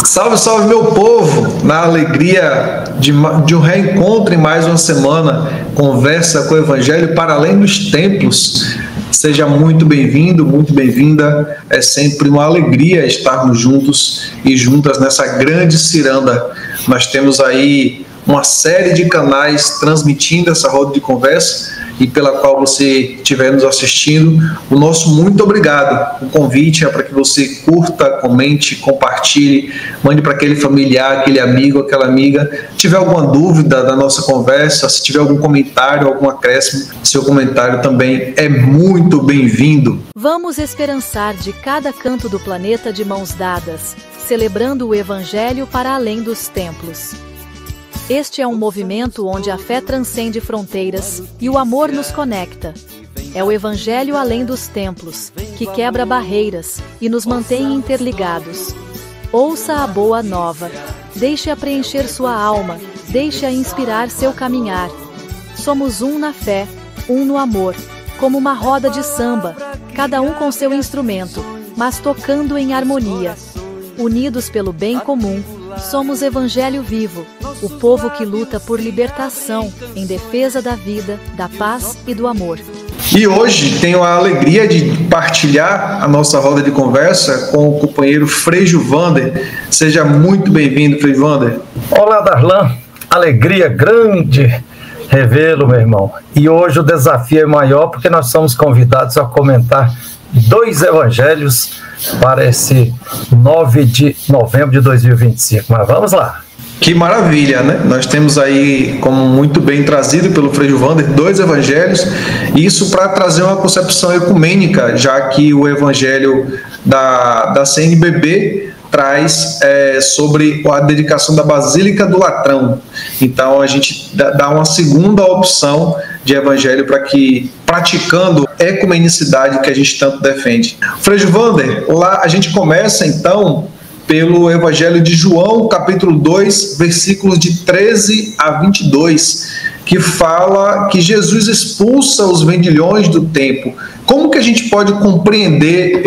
Salve, salve, meu povo! Na alegria de um reencontro em mais uma semana, conversa com o Evangelho para além dos templos. Seja muito bem-vindo, muito bem-vinda. É sempre uma alegria estarmos juntos e juntas nessa grande ciranda. Nós temos aí uma série de canais transmitindo essa roda de conversa e pela qual você estiver nos assistindo, o nosso muito obrigado. O convite é para que você curta, comente, compartilhe, mande para aquele familiar, aquele amigo, aquela amiga. Se tiver alguma dúvida da nossa conversa, se tiver algum comentário, algum acréscimo, seu comentário também é muito bem-vindo. Vamos esperançar de cada canto do planeta de mãos dadas, celebrando o Evangelho para além dos templos. Este é um movimento onde a fé transcende fronteiras e o amor nos conecta. É o Evangelho além dos templos, que quebra barreiras e nos mantém interligados. Ouça a boa nova. Deixe-a preencher sua alma, deixe-a inspirar seu caminhar. Somos um na fé, um no amor, como uma roda de samba, cada um com seu instrumento, mas tocando em harmonia. Unidos pelo bem comum, somos Evangelho vivo, o povo que luta por libertação, em defesa da vida, da paz e do amor. E hoje tenho a alegria de partilhar a nossa roda de conversa com o companheiro Frei Gilvander. Seja muito bem-vindo, Frei Gilvander. Olá, Darlan. Alegria grande revê-lo, meu irmão. E hoje o desafio é maior porque nós somos convidados a comentar 2 evangelhos para esse 9 de novembro de 2025. Mas vamos lá. Que maravilha, né? Nós temos aí, como muito bem trazido pelo Frei Gilvander, 2 evangelhos, isso para trazer uma concepção ecumênica, já que o evangelho da CNBB traz sobre a dedicação da Basílica do Latrão. Então a gente dá uma segunda opção de evangelho para que, praticando a ecumenicidade que a gente tanto defende. Frei Gilvander, lá a gente começa então pelo Evangelho de João, capítulo 2, versículos de 13 a 22, que fala que Jesus expulsa os vendilhões do templo. Como que a gente pode compreender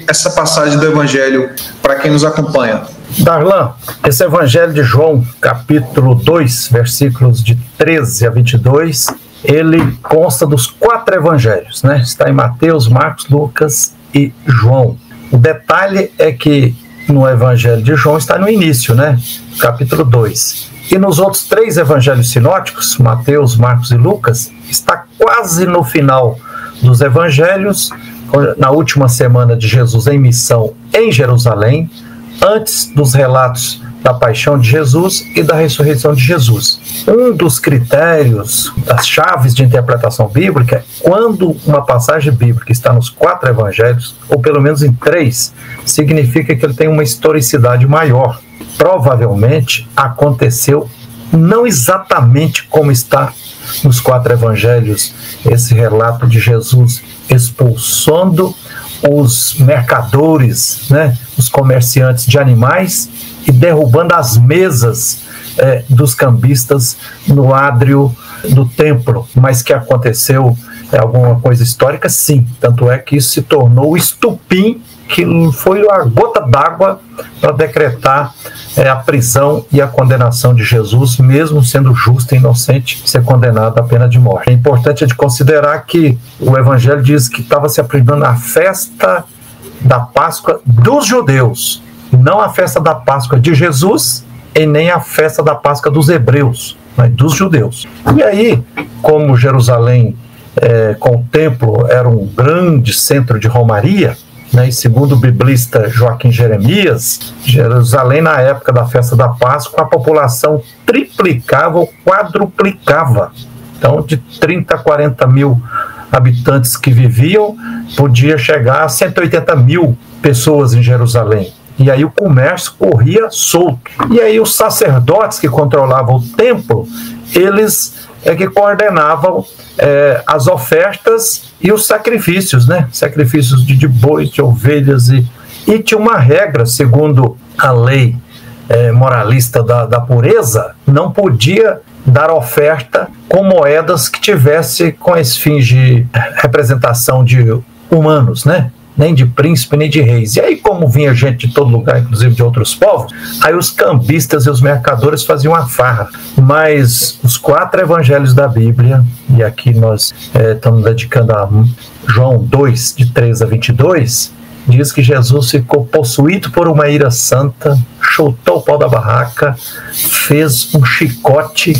essa passagem do Evangelho para quem nos acompanha? Darlan, esse Evangelho de João, capítulo 2, versículos de 13 a 22, ele consta dos 4 evangelhos, né? Está em Mateus, Marcos, Lucas e João. O detalhe é que no Evangelho de João está no início, né? Capítulo 2. E nos outros 3 evangelhos sinóticos, Mateus, Marcos e Lucas, está quase no final dos evangelhos, na última semana de Jesus em missão em Jerusalém, antes dos relatos da paixão de Jesus e da ressurreição de Jesus. Um dos critérios, das chaves de interpretação bíblica, é quando uma passagem bíblica está nos 4 evangelhos, ou pelo menos em 3, significa que ele tem uma historicidade maior. Provavelmente aconteceu não exatamente como está nos 4 evangelhos, esse relato de Jesus expulsando os mercadores, né, os comerciantes de animais e derrubando as mesas dos cambistas no ádrio do templo, mas que aconteceu alguma coisa histórica, sim. Tanto é que isso se tornou o estupim, que foi a gota d'água para decretar a prisão e a condenação de Jesus, mesmo sendo justo e inocente, ser condenado à pena de morte. É importante de considerar que o Evangelho diz que estava se aproximando a festa da Páscoa dos judeus, não a festa da Páscoa de Jesus e nem a festa da Páscoa dos hebreus, mas dos judeus. E aí, como Jerusalém, com o templo, era um grande centro de romaria, né, e segundo o biblista Joaquim Jeremias, Jerusalém, na época da festa da Páscoa, a população triplicava ou quadruplicava. Então, de 30 a 40 mil habitantes que viviam, podia chegar a 180 mil pessoas em Jerusalém. E aí o comércio corria solto. E aí os sacerdotes que controlavam o templo, eles que coordenavam as ofertas e os sacrifícios, né? Sacrifícios de bois, de ovelhas. E tinha uma regra, segundo a lei moralista da pureza, não podia dar oferta com moedas que tivesse com esse fim de representação de humanos, né? nem de príncipe, nem de reis. E aí, como vinha gente de todo lugar, inclusive de outros povos, aí os cambistas e os mercadores faziam uma farra. Mas os 4 evangelhos da Bíblia, e aqui nós estamos dedicando a João 2, de 3 a 22, diz que Jesus ficou possuído por uma ira santa, chutou o pau da barraca, fez um chicote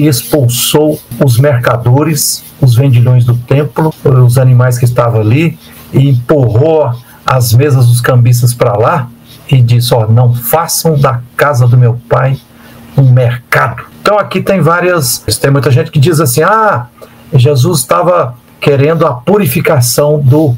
e expulsou os mercadores, os vendilhões do templo, os animais que estavam ali, e empurrou as mesas dos cambistas para lá e disse: não façam da casa do meu pai um mercado. Então aqui tem muita gente que diz assim: Jesus estava querendo a purificação do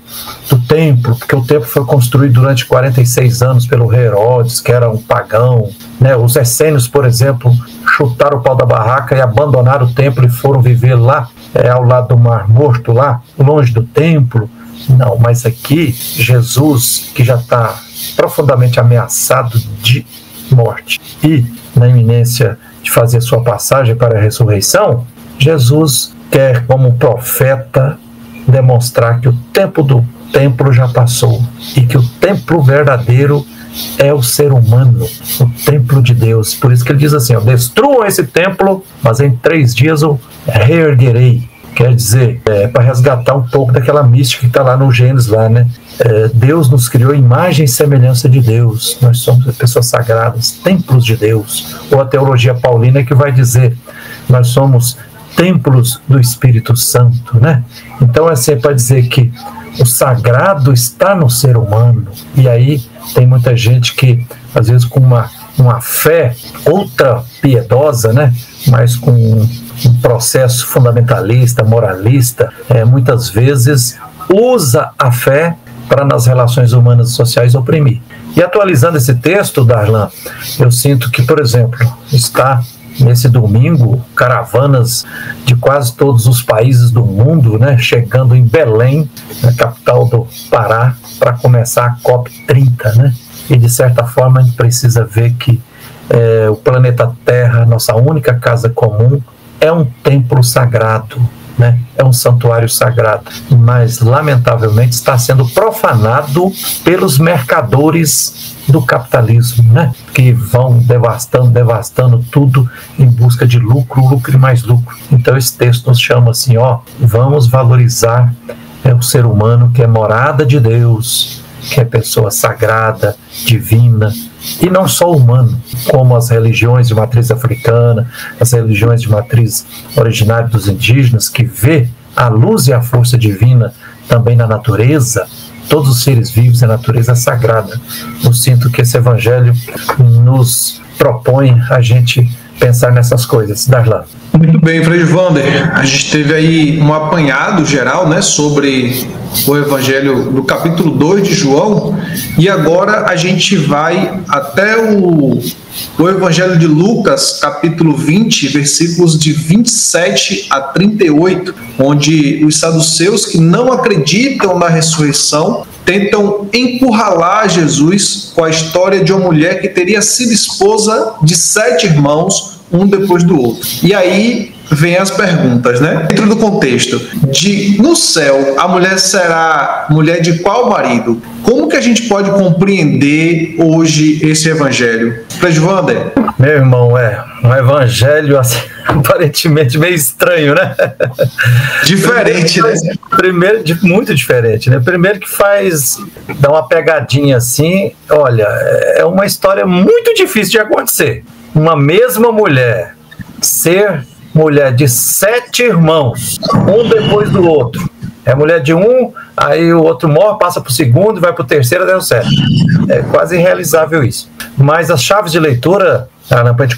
templo, porque o templo foi construído durante 46 anos pelo rei Herodes, que era um pagão, né? Os essênios, por exemplo, chutaram o pau da barraca e abandonaram o templo e foram viver lá, ao lado do Mar Morto, lá, longe do templo. Não, mas aqui, Jesus, que já está profundamente ameaçado de morte e na iminência de fazer sua passagem para a ressurreição, Jesus quer, como profeta, demonstrar que o tempo do templo já passou e que o templo verdadeiro é o ser humano, o templo de Deus. Por isso que ele diz assim: destruam esse templo, mas em 3 dias eu reerguerei. Quer dizer, para resgatar um pouco daquela mística que está lá no Gênesis, lá, né? Deus nos criou imagem e semelhança de Deus. Nós somos pessoas sagradas, templos de Deus. Ou a teologia paulina que vai dizer: nós somos templos do Espírito Santo, né? Então é para dizer que o sagrado está no ser humano. E aí tem muita gente que, às vezes, com uma fé ultra piedosa, né? Mas com um processo fundamentalista, moralista, muitas vezes usa a fé para, nas relações humanas e sociais, oprimir. E atualizando esse texto, Darlan, eu sinto que, por exemplo, está nesse domingo caravanas de quase todos os países do mundo, né, chegando em Belém, na capital do Pará, para começar a COP30, né? E de certa forma a gente precisa ver que o planeta Terra, nossa única casa comum, é um templo sagrado, né? É um santuário sagrado, mas lamentavelmente está sendo profanado pelos mercadores do capitalismo, né? Que vão devastando tudo em busca de lucro e mais lucro. Então esse texto nos chama assim: vamos valorizar o ser humano, que é morada de Deus, que é pessoa sagrada, divina, e não só humano, como as religiões de matriz africana, as religiões de matriz originária dos indígenas, que vê a luz e a força divina também na natureza. Todos os seres vivos e a natureza é sagrada. Eu sinto que esse evangelho nos propõe a gente pensar nessas coisas. Darlan. Muito bem, Frei Wander. A gente teve aí um apanhado geral, né, sobre o Evangelho do capítulo 2 de João, e agora a gente vai até o Evangelho de Lucas, capítulo 20, versículos de 27 a 38, onde os saduceus, que não acreditam na ressurreição, tentam encurralar Jesus com a história de uma mulher que teria sido esposa de 7 irmãos, um depois do outro. E aí vem as perguntas, né? Dentro do contexto de, no céu, a mulher será mulher de qual marido? Como que a gente pode compreender hoje esse evangelho? Frei Wander? Meu irmão, um evangelho assim, aparentemente meio estranho, né? Diferente, né? Primeiro, muito diferente, né? Primeiro que dá uma pegadinha assim, olha, é uma história muito difícil de acontecer. Uma mesma mulher ser mulher de 7 irmãos, um depois do outro. É mulher de um, aí o outro morre, passa para o segundo, vai para o terceiro, deu certo. É quase irrealizável isso. Mas as chaves de leitura, para a gente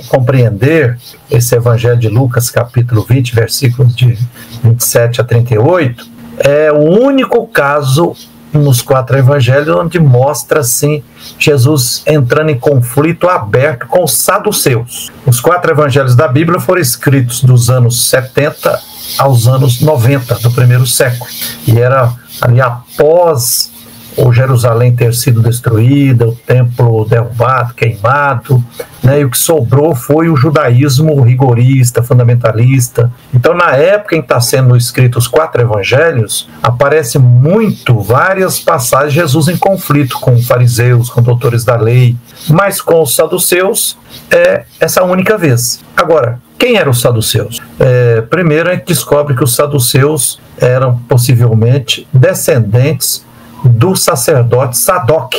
compreender esse evangelho de Lucas, capítulo 20, versículos de 27 a 38, é o único caso nos 4 evangelhos onde mostra assim Jesus entrando em conflito aberto com os saduceus. Os 4 evangelhos da Bíblia foram escritos dos anos 70 aos anos 90 do primeiro século, e era ali após o Jerusalém ter sido destruída, o templo derrubado, queimado, né? E o que sobrou foi o judaísmo rigorista, fundamentalista. Então, na época em que está sendo escritos os 4 evangelhos, aparece várias passagens de Jesus em conflito com fariseus, com doutores da lei, mas com os saduceus é essa única vez. Agora, quem eram os saduceus? Primeiro a gente descobre que os saduceus eram possivelmente descendentes do sacerdote Sadoc,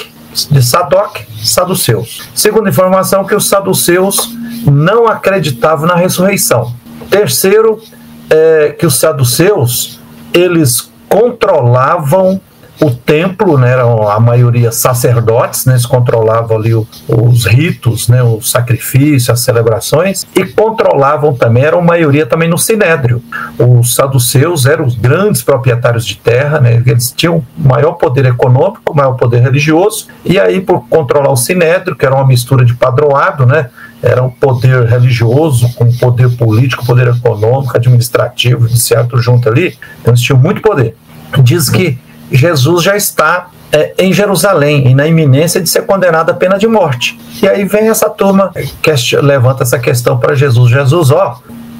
de Sadoc, saduceus. Segunda informação, que os saduceus não acreditavam na ressurreição. Terceiro, que os saduceus, eles controlavam o templo, né, eram a maioria sacerdotes, né, eles controlavam ali os ritos, né, o sacrifício, as celebrações, e controlavam também, eram a maioria também no sinédrio. Os saduceus eram os grandes proprietários de terra, né, eles tinham maior poder econômico, maior poder religioso, e aí por controlar o sinédrio, que era uma mistura de padroado, né, era um poder religioso com poder político, poder econômico, administrativo, judiciário, tudo junto ali, então eles tinham muito poder. Diz que Jesus já está em Jerusalém e na iminência de ser condenado à pena de morte. E aí vem essa turma que levanta essa questão para Jesus. Jesus,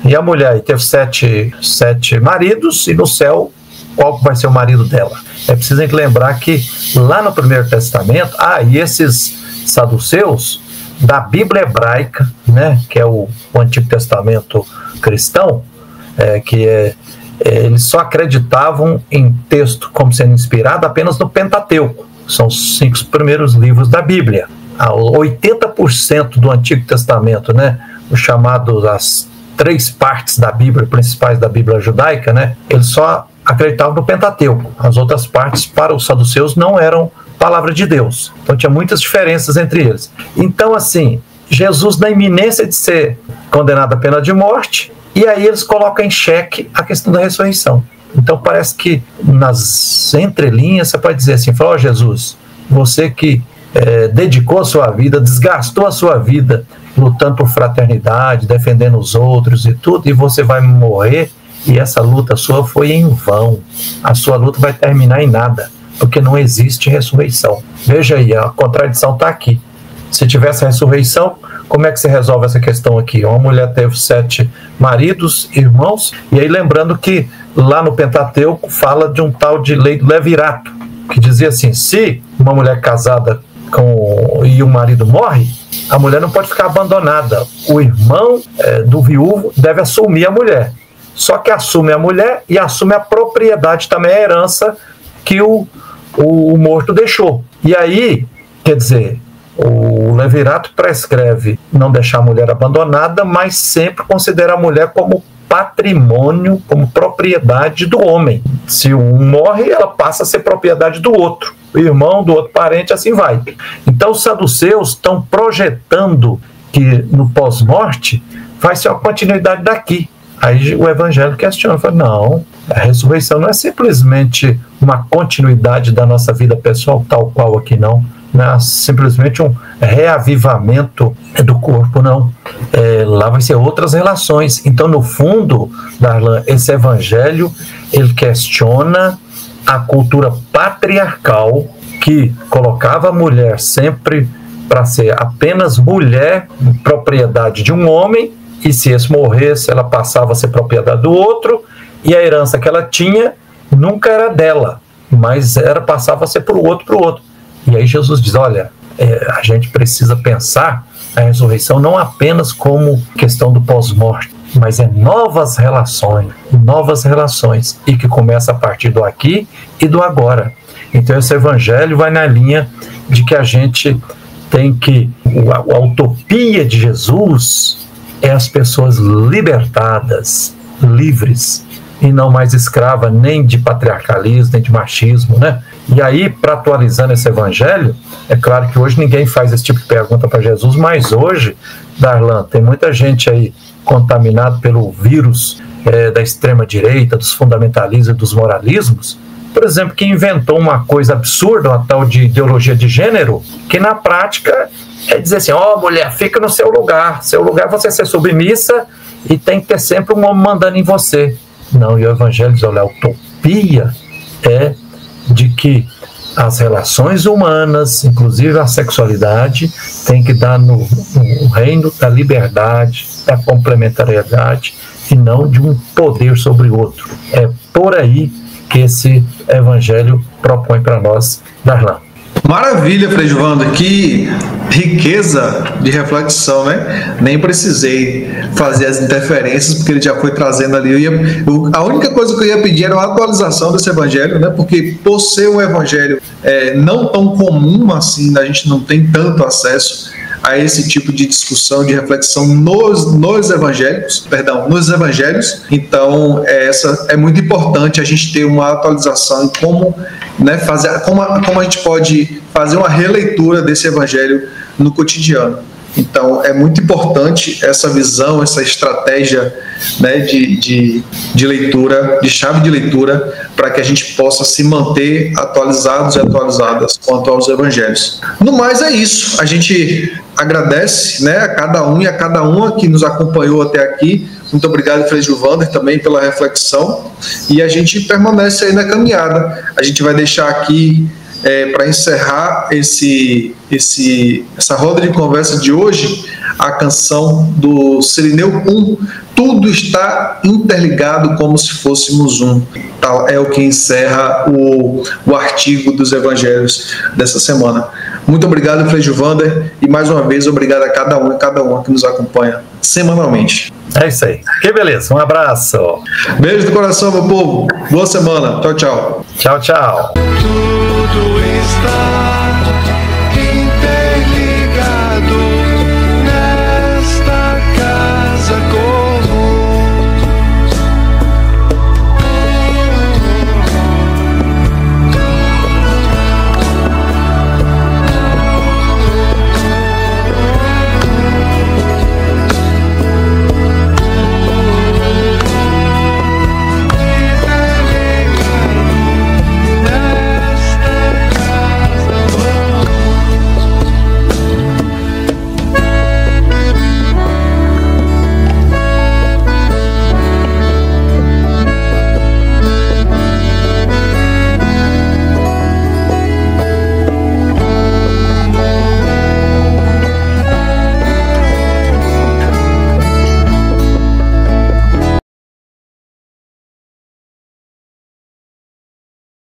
e a mulher teve 7 maridos, e no céu, qual vai ser o marido dela? É preciso lembrar que lá no Primeiro Testamento, e esses saduceus da Bíblia hebraica, né, que é o Antigo Testamento cristão, eles só acreditavam em texto como sendo inspirado apenas no Pentateuco. São os 5 primeiros livros da Bíblia. 80% do Antigo Testamento, né, o chamado as 3 partes da Bíblia, principais da Bíblia judaica, né, eles só acreditavam no Pentateuco. As outras partes, para os saduceus, não eram palavra de Deus. Então tinha muitas diferenças entre eles. Então, assim, Jesus, na iminência de ser condenado à pena de morte, e aí eles colocam em xeque a questão da ressurreição. Então parece que nas entrelinhas você pode dizer assim, Jesus, você que dedicou a sua vida, desgastou a sua vida lutando por fraternidade, defendendo os outros e tudo, e você vai morrer, e essa luta sua foi em vão. A sua luta vai terminar em nada, porque não existe ressurreição. Veja aí, a contradição está aqui. Se tivesse a ressurreição, como é que se resolve essa questão aqui? Uma mulher teve 7 maridos, irmãos, e aí lembrando que lá no Pentateuco fala de um tal de lei do levirato, que dizia assim, se uma mulher casada e o marido morre, a mulher não pode ficar abandonada. O irmão do viúvo deve assumir a mulher. Só que assume a mulher e assume a propriedade também, a herança que o morto deixou. E aí, quer dizer, o levirato prescreve não deixar a mulher abandonada, mas sempre considera a mulher como patrimônio, como propriedade do homem. Se um morre, ela passa a ser propriedade do outro, o irmão do outro parente, assim vai. Então os saduceus estão projetando que no pós-morte vai ser uma continuidade daqui. Aí o evangelho questiona, fala, não, a ressurreição não é simplesmente uma continuidade da nossa vida pessoal, tal qual aqui não é simplesmente um reavivamento do corpo, não. Lá vai ser outras relações. Então, no fundo, Darlan, esse evangelho, ele questiona a cultura patriarcal que colocava a mulher sempre para ser apenas mulher, propriedade de um homem, e se esse morresse, ela passava a ser propriedade do outro, e a herança que ela tinha nunca era dela, mas passava a ser para o outro. E aí Jesus diz, olha, a gente precisa pensar a ressurreição não apenas como questão do pós-morte, mas novas relações, e que começa a partir do aqui e do agora. Então esse evangelho vai na linha de que a gente tem que, a utopia de Jesus é as pessoas libertadas, livres, e não mais escrava nem de patriarcalismo, nem de machismo, né? E aí, para atualizando esse evangelho, é claro que hoje ninguém faz esse tipo de pergunta para Jesus, mas hoje, Darlan, tem muita gente aí contaminada pelo vírus da extrema-direita, dos fundamentalismos e dos moralismos, por exemplo, que inventou uma coisa absurda, uma tal de ideologia de gênero, que na prática é dizer assim, mulher, fica no seu lugar é você ser submissa e tem que ter sempre um homem mandando em você. Não, e o evangelho diz, olha, a utopia é de que as relações humanas, inclusive a sexualidade, tem que dar no reino da liberdade, da complementariedade e não de um poder sobre o outro. É por aí que esse evangelho propõe para nós, Darlan. Maravilha, Frei Gilvander, que riqueza de reflexão, né? Nem precisei fazer as interferências, porque ele já foi trazendo ali. A única coisa que eu ia pedir era uma atualização desse evangelho, né? Porque por ser um evangelho não tão comum assim, a gente não tem tanto acesso a esse tipo de discussão, de reflexão nos evangelhos. Então, é muito importante a gente ter uma atualização em como, né, como a gente pode fazer uma releitura desse evangelho no cotidiano. Então, é muito importante essa visão, essa estratégia, né, de leitura, de chave de leitura, para que a gente possa se manter atualizados e atualizadas quanto aos evangelhos. No mais, é isso. A gente agradece, né, a cada um e a cada uma que nos acompanhou até aqui. Muito obrigado, Frei Gilvander, também pela reflexão. E a gente permanece aí na caminhada. A gente vai deixar aqui, para encerrar essa roda de conversa de hoje, a canção do Cirineu Pum, Tudo Está Interligado Como Se Fôssemos Um. É o que encerra o artigo dos evangelhos dessa semana. Muito obrigado, Frei Gilvander, e mais uma vez obrigado a cada um e cada uma que nos acompanha semanalmente. É isso aí. Que beleza. Um abraço. Beijo do coração, meu povo. Boa semana. Tchau, tchau. Tchau, tchau. Tudo está